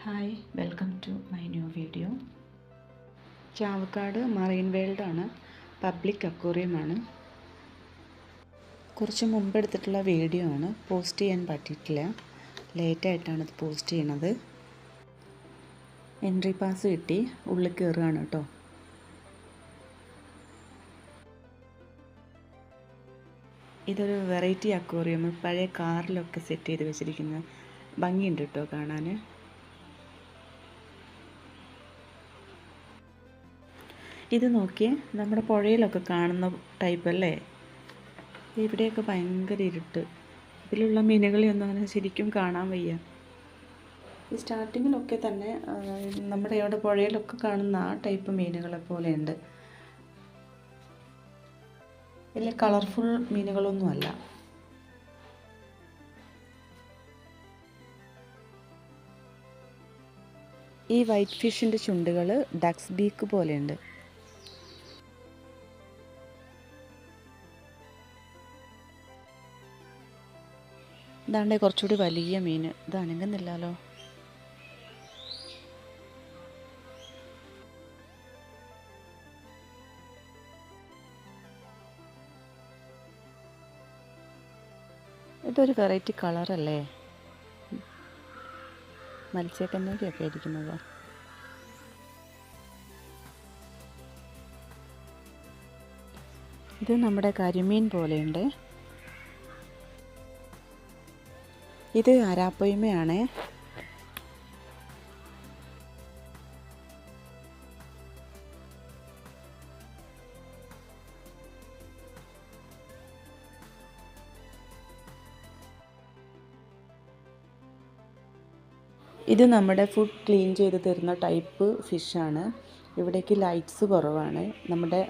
Hi, welcome to my new video. Chavakkad marine വേൾഡാണ്, public അക്വേറിയമാണ്. കുറച്ച് മുമ്പ് എടുത്തിട്ടുള്ള വീഡിയോ ആണ്, പോസ്റ്റ് ചെയ്യാൻ പറ്റിയിട്ടില്ല. ലേറ്റായിട്ടാണ് ഇത് പോസ്റ്റ് ചെയ്യണത്. എൻട്രി പാസ് കിട്ടി, ഉള്ളിൽ കയറുകയാണ് കേട്ടോ. ഇതൊരു വെറൈറ്റി അക്വേറിയം, പഴയ കാറിലൊക്കെ സെറ്റ് ചെയ്ത് വെച്ചിരിക്കുന്ന ഭംഗിയുണ്ട് കേട്ടോ കാണാൻ. ഇത് നോക്കിയേ, നമ്മുടെ പുഴയിലൊക്കെ കാണുന്ന ടൈപ്പ് അല്ലേ. ഇവിടെയൊക്കെ ഭയങ്കര ഇരുട്ട്, ഇതിലുള്ള മീനുകളെയൊന്നും അങ്ങനെ ശരിക്കും കാണാൻ വയ്യ. ഈ സ്റ്റാർട്ടിങ്ങിലൊക്കെ തന്നെ നമ്മുടെ ഇവിടെ പുഴയിലൊക്കെ കാണുന്ന ആ ടൈപ്പ് മീനുകളെ പോലെയുണ്ട്. വലിയ കളർഫുൾ മീനുകളൊന്നുമല്ല. ഈ വൈറ്റ് ഫിഷിൻ്റെ ചുണ്ടുകൾ ഡക്സ് ബീക്ക് പോലെയുണ്ട്. ഇതാണ്ട് കുറച്ചുകൂടി വലിയ മീൻ, ഇത് അനങ്ങുന്നില്ലല്ലോ. ഇതൊരു വെറൈറ്റി കളറല്ലേ, മത്സ്യക്കന്യകയൊക്കെ ഇരിക്കുന്നത്. ഇത് നമ്മുടെ കരിമീൻ പോലെയുണ്ട്. ഇത് അരാപ്പൊയ്മയാണ്. ഇത് നമ്മുടെ ഫുഡ് ക്ലീൻ ചെയ്ത് തരുന്ന ടൈപ്പ് ഫിഷാണ്. ഇവിടേക്ക് ലൈറ്റ്സ് കുറവാണ്. നമ്മുടെ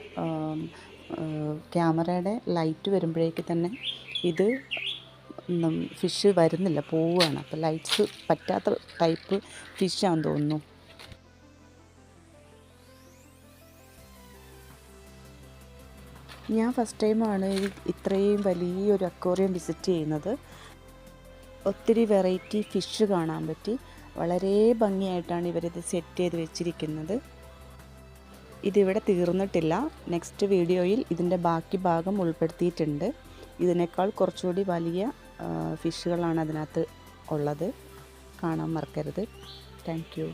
ക്യാമറയുടെ ലൈറ്റ് വരുമ്പോഴേക്ക് തന്നെ ഇത് ഫിഷ് വരുന്നില്ല, പോവുകയാണ്. അപ്പോൾ ലൈറ്റ്സ് പറ്റാത്ത ടൈപ്പ് ഫിഷാണെന്ന് തോന്നുന്നു. ഞാൻ ഫസ്റ്റ് ടൈമാണ് ഇത്രയും വലിയൊരു അക്വേറിയം വിസിറ്റ് ചെയ്യുന്നത്. ഒത്തിരി വെറൈറ്റി ഫിഷ് കാണാൻ പറ്റി. വളരെ ഭംഗിയായിട്ടാണ് ഇവരിത് സെറ്റ് ചെയ്ത് വെച്ചിരിക്കുന്നത്. ഇതിവിടെ തീർന്നിട്ടില്ല. നെക്സ്റ്റ് വീഡിയോയിൽ ഇതിൻ്റെ ബാക്കി ഭാഗം ഉൾപ്പെടുത്തിയിട്ടുണ്ട്. ഇതിനേക്കാൾ കുറച്ചുകൂടി വലിയ ഫിഷുകളാണ് അതിനകത്ത് ഉള്ളത്. കാണാൻ മറക്കരുത്. Thank you.